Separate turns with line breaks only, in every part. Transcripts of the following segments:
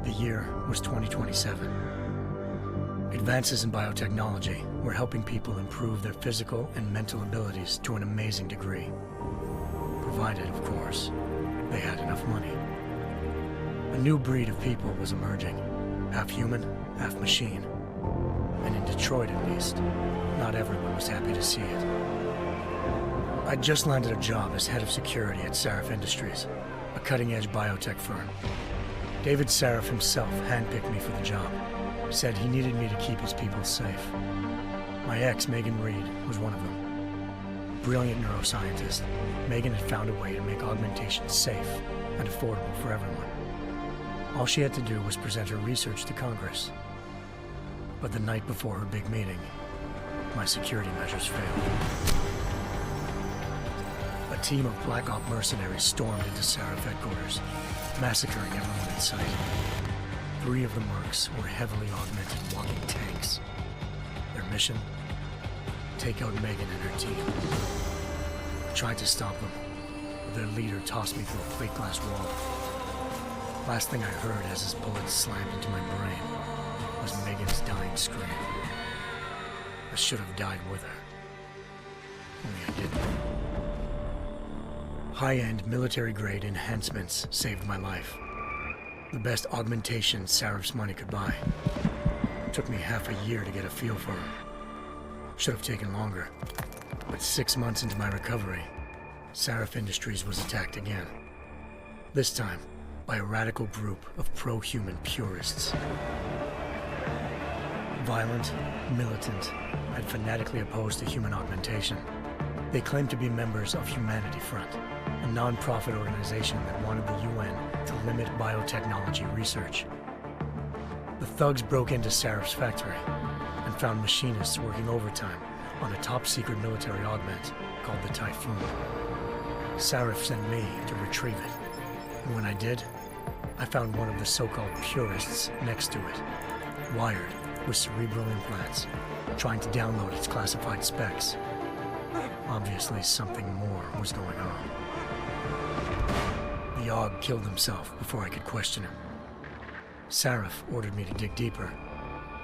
The year was 2027. Advances in biotechnology were helping people improve their physical and mental abilities to an amazing degree. Provided, of course, they had enough money. A new breed of people was emerging, half human, half machine. And in Detroit, at least, not everyone was happy to see it. I'd just landed a job as head of security at Sarif Industries, a cutting-edge biotech firm. David Sarif himself handpicked me for the job, said he needed me to keep his people safe. My ex, Megan Reed, was one of them. Brilliant neuroscientist, Megan had found a way to make augmentation safe and affordable for everyone. All she had to do was present her research to Congress. But the night before her big meeting, my security measures failed. A team of Black Op mercenaries stormed into Sarif headquarters, massacring everyone in sight. 3 of the mercs were heavily augmented walking tanks. Their mission? Take out Megan and her team. I tried to stop them, but their leader tossed me through a plate glass wall. Last thing I heard as his bullets slammed into my brain was Megan's dying scream. I should have died with her. Only I didn't. High-end military-grade enhancements saved my life. The best augmentation Sarif's money could buy. It took me half a year to get a feel for her. Should have taken longer. But 6 months into my recovery, Sarif Industries was attacked again. This time, by a radical group of pro-human purists. Violent, militant, and fanatically opposed to human augmentation. They claimed to be members of Humanity Front, a non-profit organization that wanted the UN to limit biotechnology research. The thugs broke into Sarif's factory and found machinists working overtime on a top-secret military augment called the Typhoon. Sarif sent me to retrieve it, and when I did, I found one of the so-called purists next to it, wired with cerebral implants, trying to download its classified specs. Obviously, something more was going on. The AUG killed himself before I could question him. Sarif ordered me to dig deeper,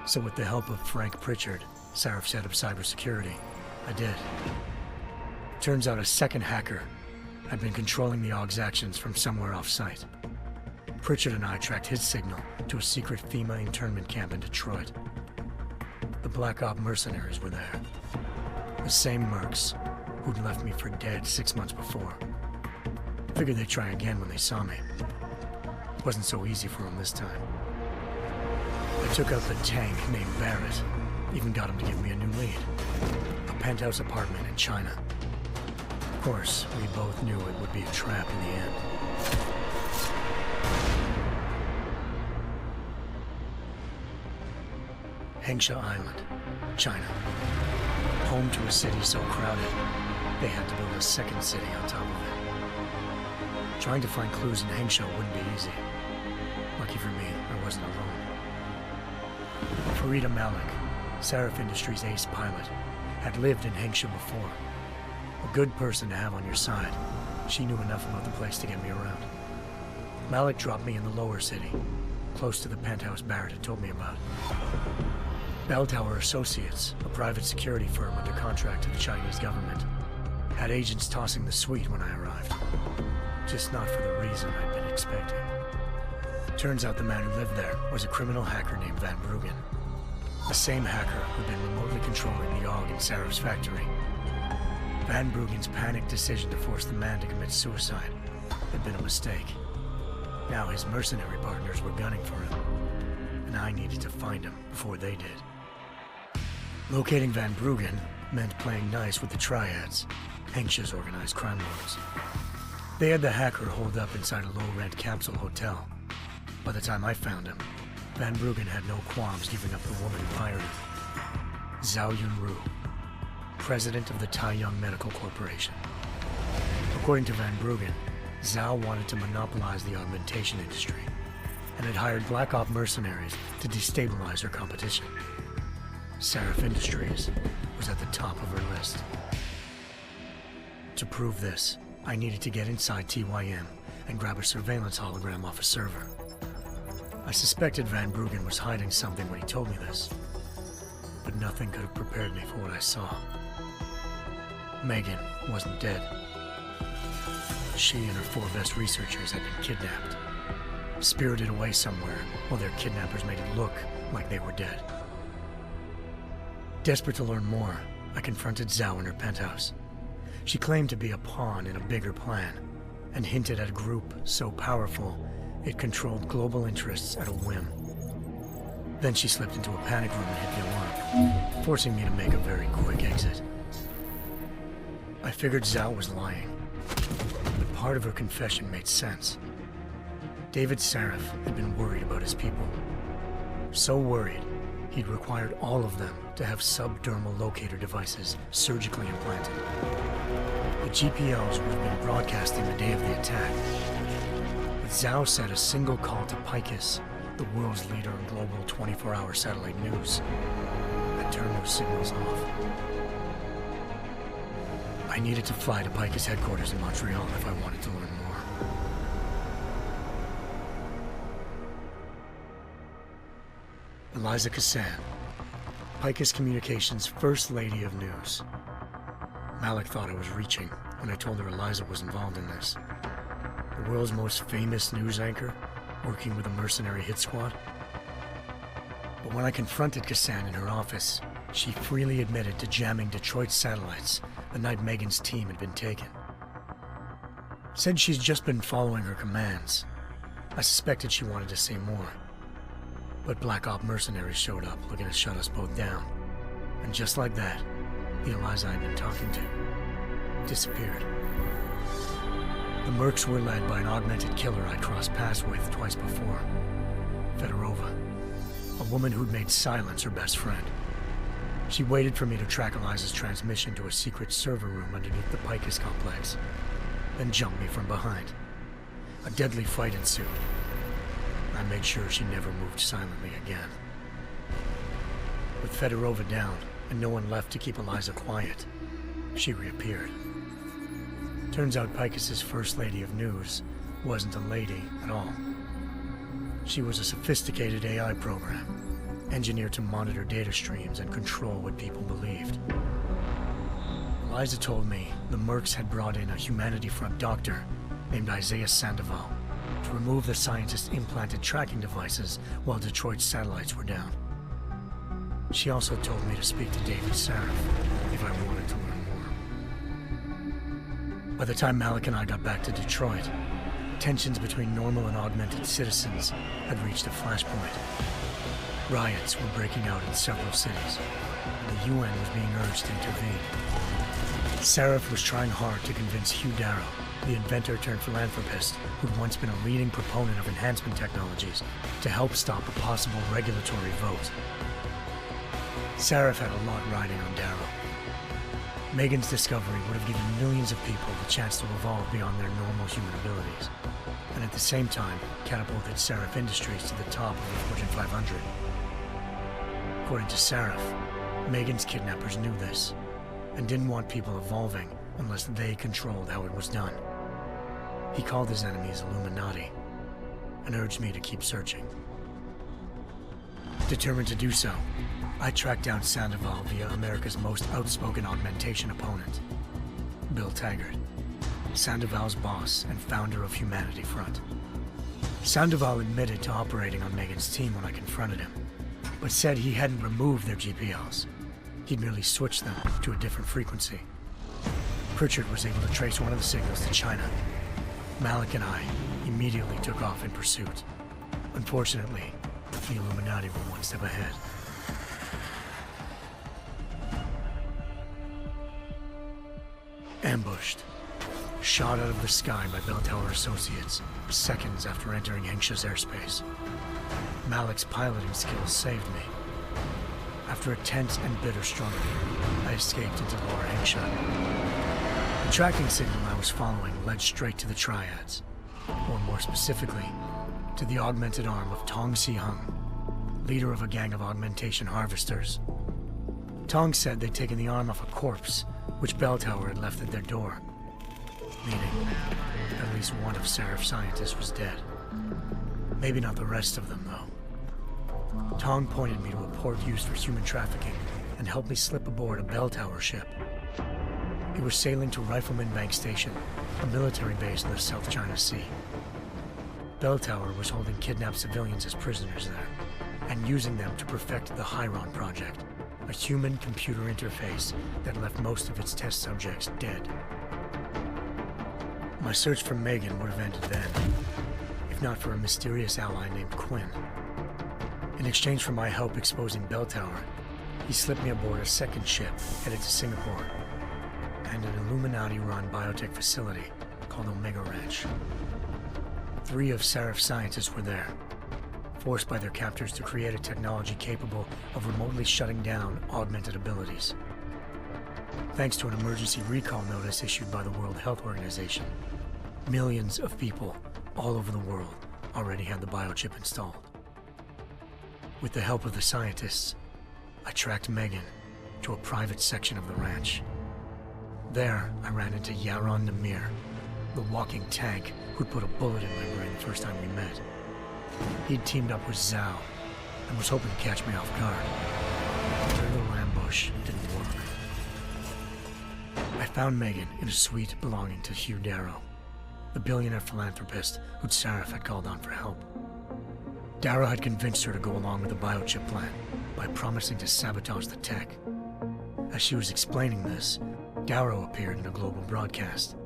so with the help of Frank Pritchard, Sarif's head of cybersecurity, I did. Turns out a second hacker had been controlling the AUG's actions from somewhere off-site. Pritchard and I tracked his signal to a secret FEMA internment camp in Detroit. The Black Op mercenaries were there. The same mercs who'd left me for dead 6 months before. Figured they'd try again when they saw me. Wasn't so easy for them this time. I took out the tank named Barrett, even got him to give me a new lead. A penthouse apartment in China. Of course, we both knew it would be a trap in the end. Hengsha Island, China. Home to a city so crowded, they had to build a second city on top of it. Trying to find clues in Hengsha wouldn't be easy. Lucky for me, I wasn't alone. Farida Malik, Sarif Industries' ace pilot, had lived in Hengsha before. A good person to have on your side. She knew enough about the place to get me around. Malik dropped me in the lower city, close to the penthouse Barrett had told me about. Bell Tower Associates, a private security firm under contract to the Chinese government, had agents tossing the suite when I arrived. Just not for the reason I'd been expecting. Turns out the man who lived there was a criminal hacker named Van Bruggen. The same hacker who'd been remotely controlling the AUG in Sarif's factory. Van Bruggen's panicked decision to force the man to commit suicide had been a mistake. Now his mercenary partners were gunning for him, and I needed to find him before they did. Locating Van Bruggen meant playing nice with the Triads, Hengsha's organized crime lords. They had the hacker holed up inside a low-rent capsule hotel. By the time I found him, Van Bruggen had no qualms giving up the woman who hired him. Zhao Yunru, president of the Taiyang Medical Corporation. According to Van Bruggen, Zhao wanted to monopolize the augmentation industry and had hired Black Op mercenaries to destabilize her competition. Sarif Industries was at the top of her list. To prove this, I needed to get inside TYM and grab a surveillance hologram off a server. I suspected Van Bruggen was hiding something when he told me this, but nothing could have prepared me for what I saw. Megan wasn't dead. She and her 4 best researchers had been kidnapped, spirited away somewhere while their kidnappers made it look like they were dead. Desperate to learn more, I confronted Zhao in her penthouse. She claimed to be a pawn in a bigger plan, and hinted at a group so powerful it controlled global interests at a whim. Then she slipped into a panic room and hit the alarm, forcing me to make a very quick exit. I figured Zhao was lying, but part of her confession made sense. David Sarif had been worried about his people. So worried, he'd required all of them to have subdermal locator devices surgically implanted. The GPLs would have been broadcasting the day of the attack. But Zhao said a single call to Picus, the world's leader in global 24-hour satellite news, had turned those signals off. I needed to fly to Picus headquarters in Montreal if I wanted to learn more. Eliza Cassan, Picus Communications' First Lady of News. Malik thought I was reaching when I told her Eliza was involved in this. The world's most famous news anchor, working with a mercenary hit squad. But when I confronted Cassan in her office, she freely admitted to jamming Detroit's satellites the night Megan's team had been taken. Said she's just been following her commands. I suspected she wanted to say more. But Black Op mercenaries showed up looking to shut us both down. And just like that, the Eliza I'd been talking to disappeared. The Mercs were led by an augmented killer I'd crossed paths with twice before, Fedorova, a woman who'd made silence her best friend. She waited for me to track Eliza's transmission to a secret server room underneath the Picus complex, then jumped me from behind. A deadly fight ensued. I made sure she never moved silently again. With Fedorova down and no one left to keep Eliza quiet, she reappeared. Turns out Picus's First Lady of News wasn't a lady at all. She was a sophisticated AI program, engineered to monitor data streams and control what people believed. Eliza told me the Mercs had brought in a Humanity Front doctor named Isaiah Sandoval to remove the scientist's implanted tracking devices while Detroit's satellites were down. She also told me to speak to David Sarif if I wanted to learn more. By the time Malik and I got back to Detroit, tensions between normal and augmented citizens had reached a flashpoint. Riots were breaking out in several cities, and the UN was being urged to intervene. Sarif was trying hard to convince Hugh Darrow, the inventor-turned-philanthropist who'd once been a leading proponent of enhancement technologies, to help stop a possible regulatory vote. Sarif had a lot riding on Darrow. Megan's discovery would have given millions of people the chance to evolve beyond their normal human abilities, and at the same time catapulted Sarif Industries to the top of the Fortune 500. According to Sarif, Megan's kidnappers knew this, and didn't want people evolving unless they controlled how it was done. He called his enemies Illuminati, and urged me to keep searching. Determined to do so, I tracked down Sandoval via America's most outspoken augmentation opponent, Bill Taggart, Sandoval's boss and founder of Humanity Front. Sandoval admitted to operating on Megan's team when I confronted him, but said he hadn't removed their GPLs. He'd merely switched them to a different frequency. Pritchard was able to trace one of the signals to China. Malik and I immediately took off in pursuit. Unfortunately, the Illuminati were one step ahead. Ambushed. Shot out of the sky by Bell Tower Associates, seconds after entering Hengsha's airspace. Malik's piloting skills saved me. After a tense and bitter struggle, I escaped into Lower Hengsha. The tracking signal I was following led straight to the Triads, or more specifically, to the augmented arm of Tong Si-hung, leader of a gang of augmentation harvesters. Tong said they'd taken the arm off a corpse, which Bell Tower had left at their door, meaning at least one of Sarif's scientists was dead. Maybe not the rest of them, though. Tong pointed me to a port used for human trafficking and helped me slip aboard a bell tower ship. It was sailing to Rifleman Bank Station, a military base in the South China Sea. Bell Tower was holding kidnapped civilians as prisoners there, and using them to perfect the Hyron Project, a human-computer interface that left most of its test subjects dead. My search for Megan would have ended then, if not for a mysterious ally named Quinn. In exchange for my help exposing Bell Tower, he slipped me aboard a second ship headed to Singapore, and an Illuminati-run biotech facility called Omega Ranch. 3 of Seraph's scientists were there, forced by their captors to create a technology capable of remotely shutting down augmented abilities. Thanks to an emergency recall notice issued by the World Health Organization, millions of people all over the world already had the biochip installed. With the help of the scientists, I tracked Megan to a private section of the ranch. There, I ran into Yaron Namir, the walking tank who'd put a bullet in my brain the first time we met. He'd teamed up with Zhao and was hoping to catch me off guard. Their little ambush didn't work. I found Megan in a suite belonging to Hugh Darrow, the billionaire philanthropist who'd Seraph had called on for help. Darrow had convinced her to go along with the biochip plan by promising to sabotage the tech. As she was explaining this, Darrow appeared in a global broadcast,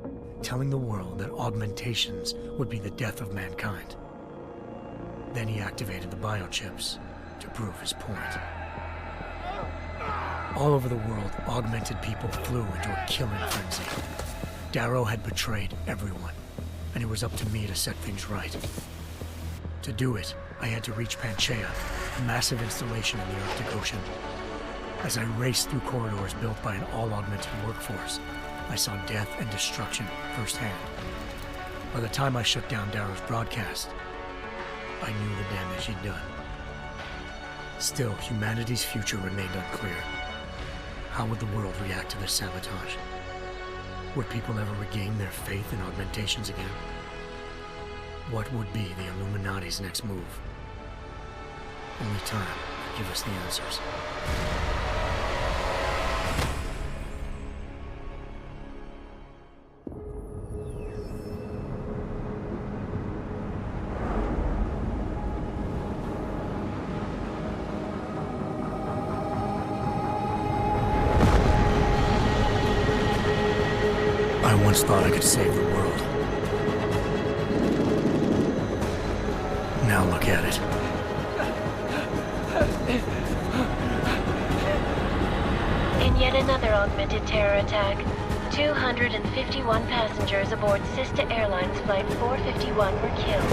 telling the world that augmentations would be the death of mankind. Then he activated the biochips to prove his point. All over the world, augmented people flew into a killing frenzy. Darrow had betrayed everyone, and it was up to me to set things right. To do it, I had to reach Panchaea, a massive installation in the Arctic Ocean. As I raced through corridors built by an all-augmented workforce, I saw death and destruction firsthand. By the time I shut down Darrow's broadcast, I knew the damage he'd done. Still, humanity's future remained unclear. How would the world react to this sabotage? Would people ever regain their faith in augmentations again? What would be the Illuminati's next move? Only time could give us the answers. I once thought I could save the world. Now look at it.
In yet another augmented terror attack, 251 passengers aboard Sister Airlines Flight 451 were killed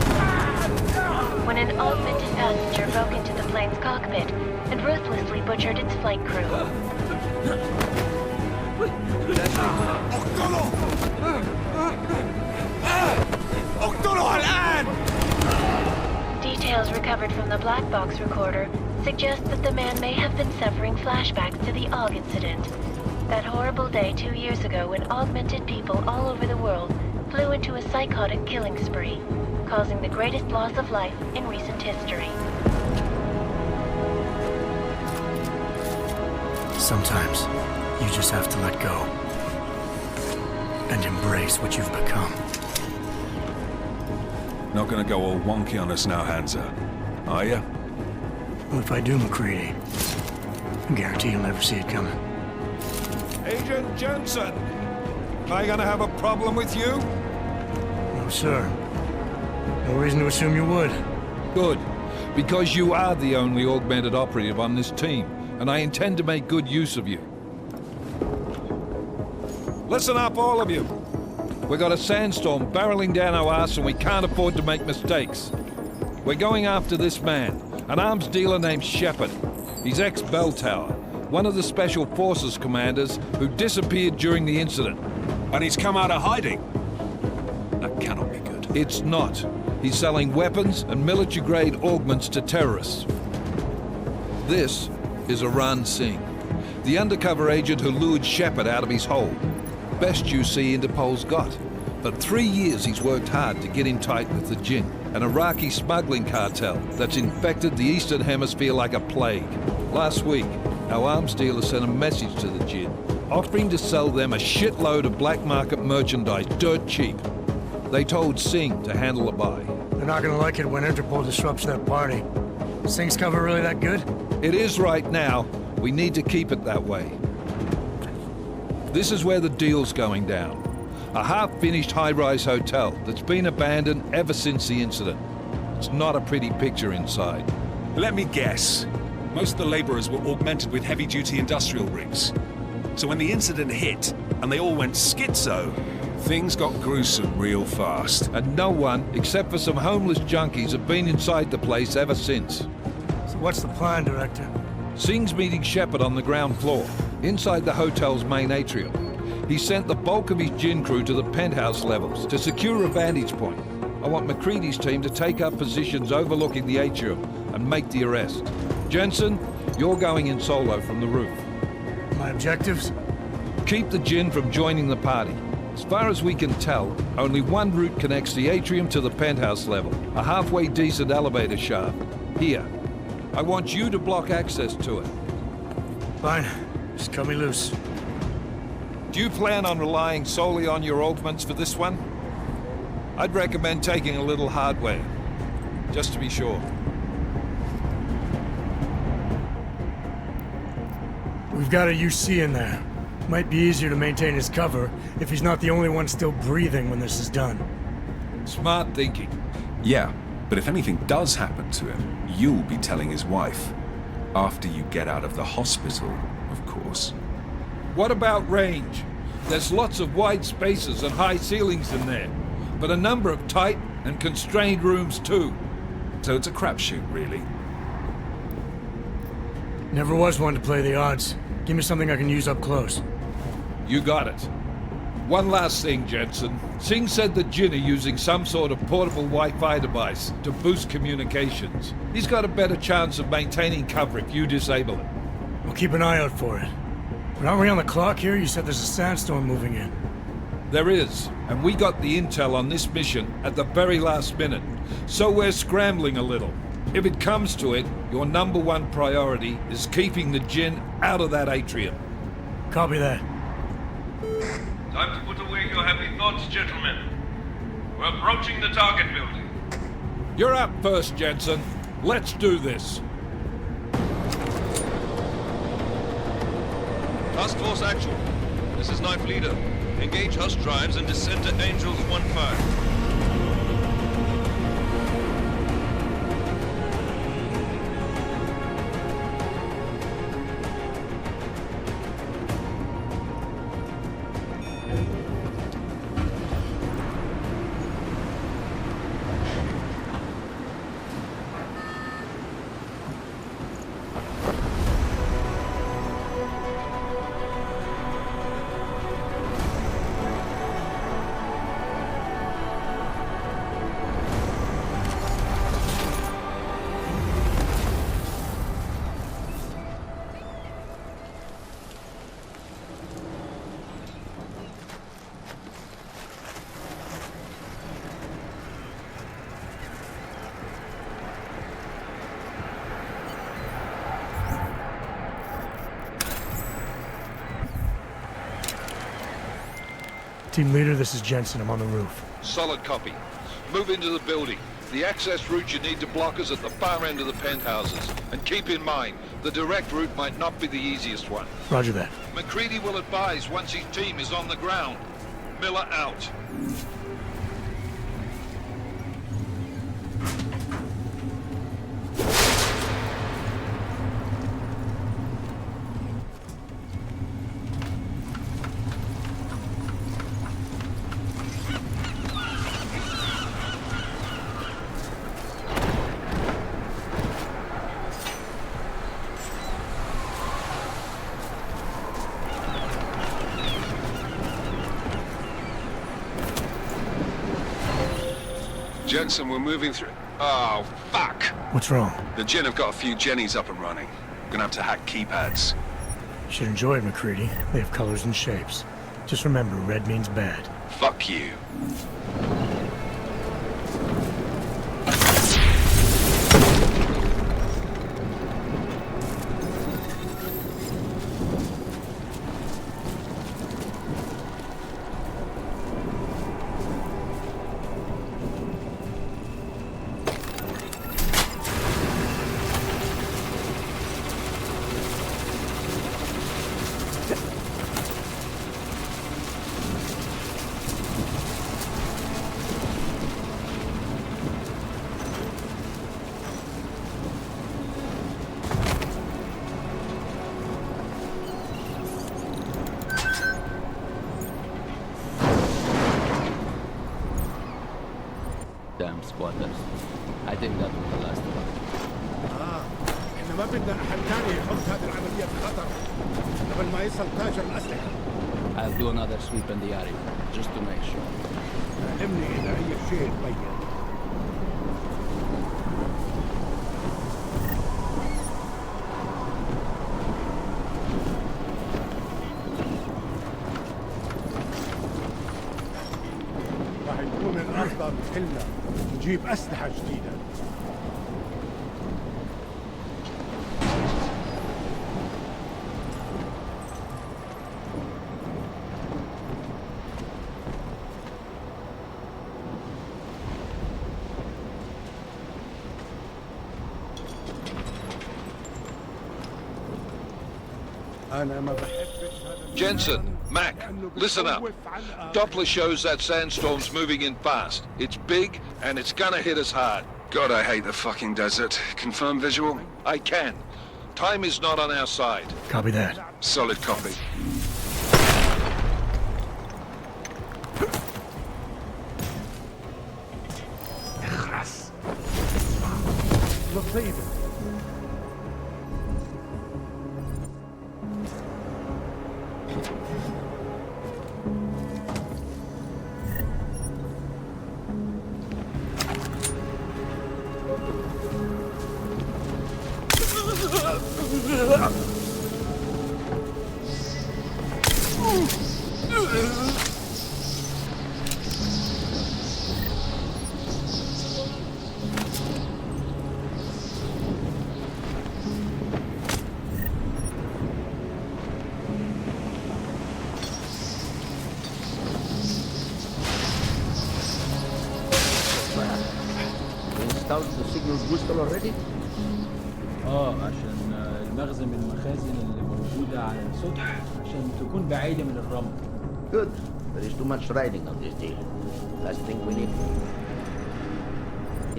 when an augmented passenger broke into the plane's cockpit and ruthlessly butchered its flight crew. Details recovered from the black box recorder suggest that the man may have been suffering flashbacks to the AUG incident. That horrible day 2 years ago when augmented people all over the world flew into a psychotic killing spree, causing the greatest loss of life in recent history.
Sometimes, you just have to let go and embrace what you've become.
Not gonna go all wonky on us now, Hansa, are ya?
Well, if I do, McCready, I guarantee you'll never see it coming.
Agent Jensen, am I gonna have a problem with you?
No, sir. No reason to assume you would.
Good, because you are the only augmented operative on this team, and I intend to make good use of you. Listen up, all of you. We got a sandstorm barreling down our arse and we can't afford to make mistakes. We're going after this man, an arms dealer named Shepard. He's ex-Bell Tower, one of the Special Forces commanders who disappeared during the incident.
And he's come out of hiding? That cannot be good.
It's not. He's selling weapons and military-grade augments to terrorists. This is Aran Singh, the undercover agent who lured Shepard out of his hole. Best you see Interpol's got. For 3 years he's worked hard to get in tight with the Jinn, an Iraqi smuggling cartel that's infected the Eastern Hemisphere like a plague. Last week, our arms dealer sent a message to the Jinn, offering to sell them a shitload of black market merchandise dirt cheap. They told Singh to handle the buy.
They're not gonna like it when Interpol disrupts that party. Sing's cover really that good?
It is right now. We need to keep it that way. This is where the deal's going down. A half-finished high-rise hotel that's been abandoned ever since the incident. It's not a pretty picture inside.
Let me guess. Most of the laborers were augmented with heavy-duty industrial rigs. So when the incident hit, and they all went schizo, things got gruesome real fast.
And no one, except for some homeless junkies, have been inside the place ever since.
So what's the plan, Director?
Singh's meeting Shepard on the ground floor, inside the hotel's main atrium. He sent the bulk of his Jinn crew to the penthouse levels to secure a vantage point. I want McCready's team to take up positions overlooking the atrium and make the arrest. Jensen, you're going in solo from the roof.
My objectives?
Keep the Jinn from joining the party. As far as we can tell, only one route connects the atrium to the penthouse level, a halfway decent elevator shaft. Here. I want you to block access to it.
Fine. Just cut me loose.
Do you plan on relying solely on your augments for this one? I'd recommend taking a little hardware, just to be sure.
We've got a UC in there. Might be easier to maintain his cover if he's not the only one still breathing when this is done.
Smart thinking.
Yeah, but if anything does happen to him, you'll be telling his wife. After you get out of the hospital, of course.
What about range? There's lots of wide spaces and high ceilings in there, but a number of tight and constrained rooms too.
So it's a crapshoot, really.
Never was one to play the odds. Give me something I can use up close.
You got it. One last thing, Jensen. Singh said the Jinn are using some sort of portable Wi-Fi device to boost communications. He's got a better chance of maintaining cover if you disable it.
We'll keep an eye out for it. But aren't we on the clock here? You said there's a sandstorm moving in.
There is, and we got the intel on this mission at the very last minute, so we're scrambling a little. If it comes to it, your #1 priority is keeping the Jinn out of that atrium.
Copy that.
Time to put away your happy thoughts, gentlemen. We're approaching the target building.
You're up first, Jensen. Let's do this.
Task Force Actual. This is Knife Leader. Engage Hush drives and descend to Angels 1-5.
Team leader, this is Jensen. I'm on the roof.
Solid copy. Move into the building. The access route you need to block is at the far end of the penthouses. And keep in mind, the direct route might not be the easiest one.
Roger that.
McCready will advise once his team is on the ground. Miller out.
Jensen, we're moving through... Oh, fuck!
What's wrong?
The Jinn have got a few Jennies up and running. Gonna have to hack keypads.
You should enjoy it, McCready. They have colors and shapes. Just remember, red means bad.
Fuck you.
Damn squatters. I think that was the last one.
احنا ما بدنا احد تاني يحط هذه العملية في خطر قبل ما يصل تاجر الأسلحة.
I'll do another sweep in the area, just to make sure.
علمني إذا أي شيء تبين. راح يكون الأفضل كلنا نجيب أسلحة جديدة. أنا ما بحبش هذا
Jensen, Mac, listen up. Doppler shows that sandstorm's moving in fast. It's big, and it's gonna hit us hard.
God, I hate the fucking desert. Confirm visual?
I can. Time is not on our side.
Copy that.
Solid copy.
مصيبة.
Installed the signal booster already?
عشان المخزن من المخازن اللي موجودة على السطح عشان تكون بعيدة من الرمل.
Good. There is too much riding on this deal. Last thing we need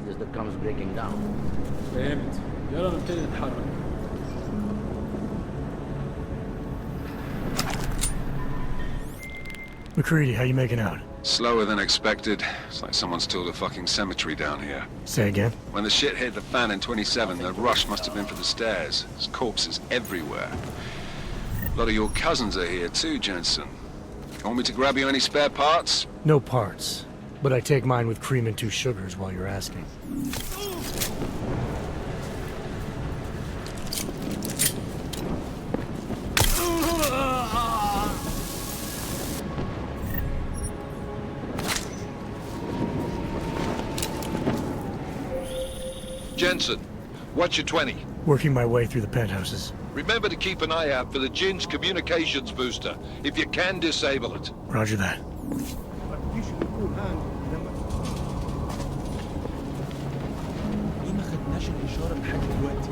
is the comes breaking down.
فهمت. يلا نبتدي نتحرك.
McCready, how you making out?
Slower than expected. It's like someone's tilled a fucking cemetery down here.
Say again?
When the shit hit the fan in 27, the rush must have been for the stairs. There's corpses everywhere. A lot of your cousins are here too, Jensen. You want me to grab you any spare parts?
No parts. But I take mine with cream and 2 sugars while you're asking.
Jensen, what's your 20?
Working my way through the penthouses.
Remember to keep an eye out for the Jin's communications booster. If you can, disable it.
Roger that.
ما بديش نكون هان لما
ليه ما خدناش الإشارة لحد دلوقتي؟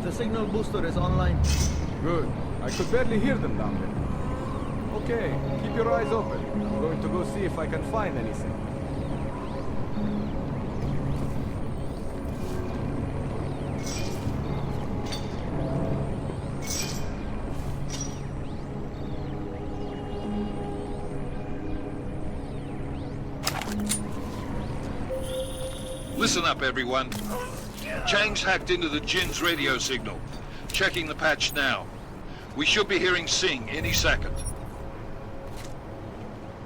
The signal booster is online.
Good. I could barely hear them down there. Okay, keep your eyes open. I'm going to go see if I can find anything.
Listen up, everyone. Chang's hacked into the Jin's radio signal. Checking the patch now. We should be hearing Singh any second.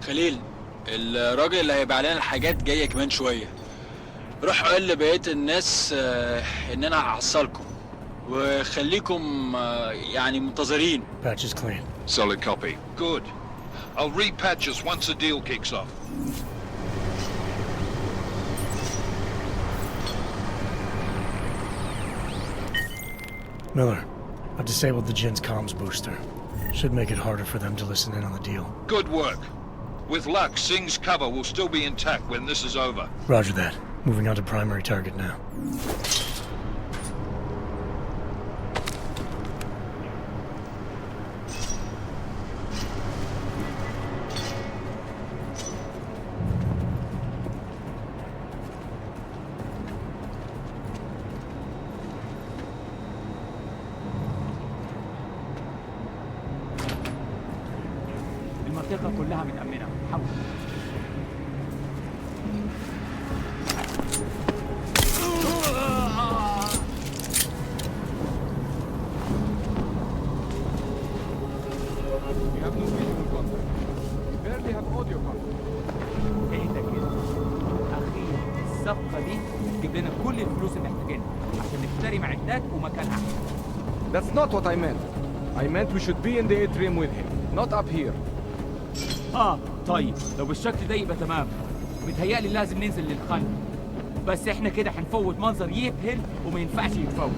خليل الراجل اللي هيبيع لنا الحاجات جايه كمان شويه. روح قول لبقيه الناس ان انا هحصلكم وخليكم يعني منتظرين.
Patch is clean.
Solid copy. Good. I'll repatch us once the deal kicks off.
Miller, I've disabled the Jin's comms booster. Should make it harder for them to listen in on the deal.
Good work. With luck, Singh's cover will still be intact when this is over.
Roger that. Moving on to primary target now.
المنطقة كلها متأمنة. حاول.
We have no visual contact. We barely have audio contact.
اهدى كده. أخيرا الصفقة دي تجيب لنا كل الفلوس اللي محتاجينها عشان نشتري معدات ومكان أحسن.
That's not what I meant. I meant we should be in the atrium with him, not up here.
طيب لو بالشكل ده يبقى تمام. متهيألي لازم ننزل للخلف. بس احنا كده هنفوت منظر يبهر وما ينفعش يتفوت.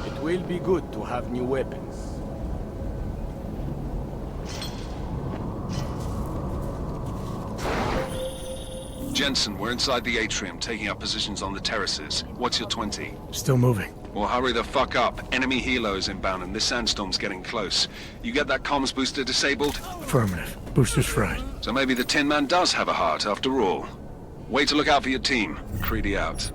It will be good to have new weapons.
Jensen, we're inside the atrium, taking up positions on the terraces. What's your 20?
Still moving.
Well, hurry the fuck up. Enemy helos inbound and this sandstorm's getting close. You get that comms booster disabled?
Affirmative. Booster's fried.
So maybe the Tin Man does have a heart after all. Way to look out for your team. Creedy out.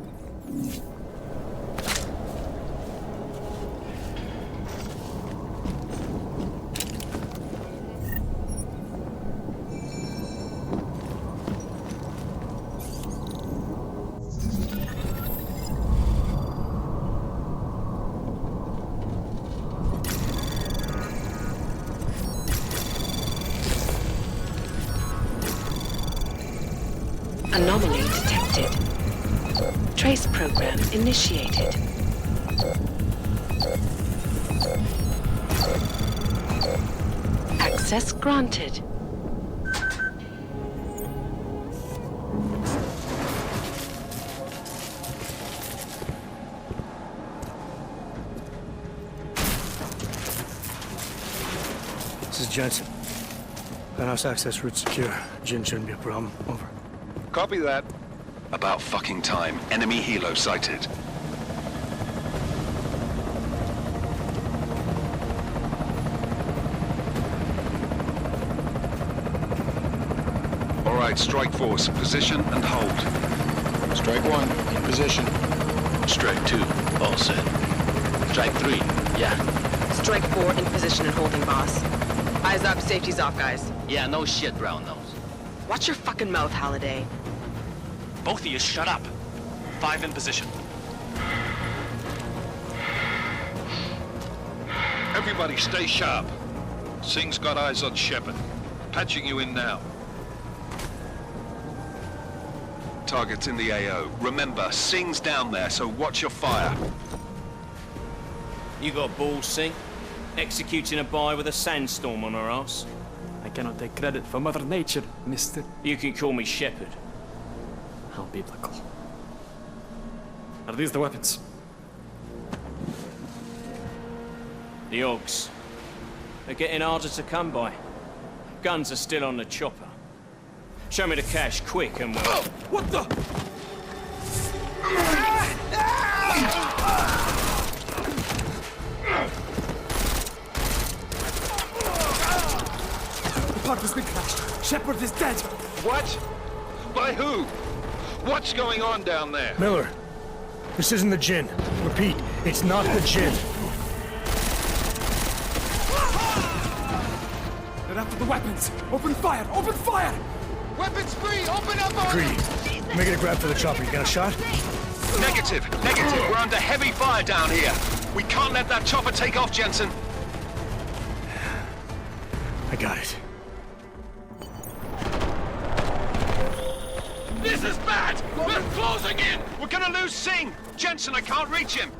Anomaly detected. Trace program initiated. Access granted.
This is Jensen. Penthouse access route secure. Jin shouldn't be a problem. Over.
Copy that.
About fucking time. Enemy helo sighted. All right, Strike Force, position and hold.
Strike 1, in position.
Strike 2, all set. Strike 3, yeah.
Strike 4, in position and holding, boss. Eyes up, safety's off, guys.
Yeah, no shit, brown nose.
Watch your fucking mouth, Halliday.
Both of you, shut up. 5 in position.
Everybody stay sharp. Singh's got eyes on Shepard. Patching you in now.
Target's in the AO. Remember, Singh's down there, so watch your fire.
You got balls, Singh? Executing a buy with a sandstorm on our ass?
I cannot take credit for Mother Nature, mister.
You can call me Shepard.
How biblical. Are these the weapons?
The Ogs. They're getting harder to come by. Guns are still on the chopper. Show me the cash, quick, and we'll...
What the?
The pod has been crashed. Shepard is dead.
What? By who? What's going on down there?
Miller, this isn't the Jinn. Repeat, it's not the Jinn.
They're after the weapons. Open fire! Open fire!
Weapons free! Open up!
Greedy, making a grab for the chopper. You got a shot?
Negative. We're under heavy fire down here. We can't let that chopper take off, Jensen.
I got it.
This is bad! We're closing in! We're gonna lose Singh! Jensen, I can't reach him!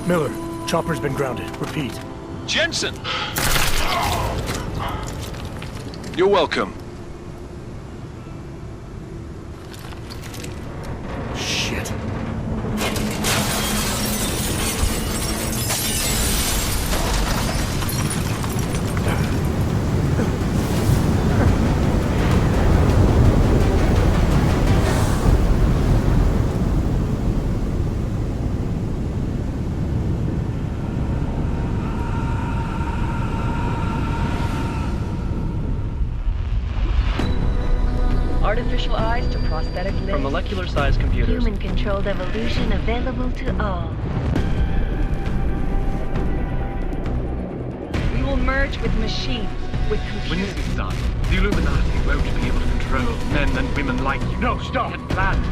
Miller, chopper's been grounded. Repeat.
Jensen! You're welcome.
Shit.
Artificial eyes to prosthetic limbs.
From molecular-sized computers.
Human-controlled evolution available to all.
We will merge with machines, with
When
computers.
this is done, the Illuminati won't be able to control men and women like you.
No, stop!
And planned.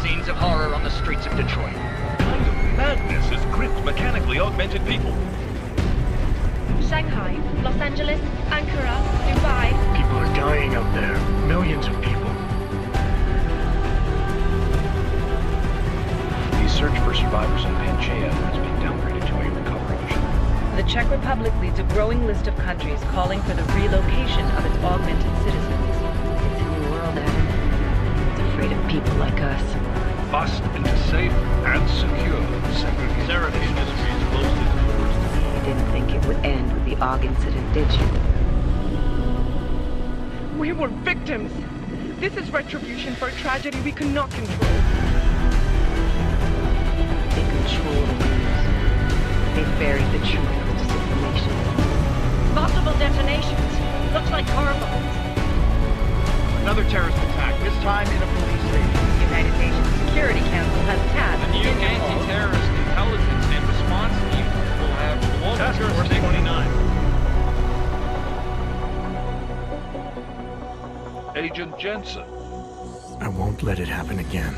Scenes of horror on the streets of Detroit. What kind of madness has gripped mechanically augmented people?
Shanghai, Los Angeles, Ankara, Dubai.
People are dying out there. Millions of people.
The search for survivors in Panchaea has been downgraded to a recovery mission.
The Czech Republic leads a growing list of countries calling for the relocation of its augmented citizens.
It's a new world, Adam. It's afraid of people like us.
Bust into safe and secure segregation. Seraphim Industries closed its doors.
You didn't think it would end with the AUG incident, did you?
We were victims. This is retribution for a tragedy we cannot control.
They control the news. They buried the truth with disinformation.
Multiple detonations. Looks like car bombs.
Another terrorist attack, this time in a police station.
The United Nations Security Council has tasked
The new anti-terrorist intelligence and response team will have global
Task Force
jurisdiction.
29.
Agent Jensen.
I won't let it happen again.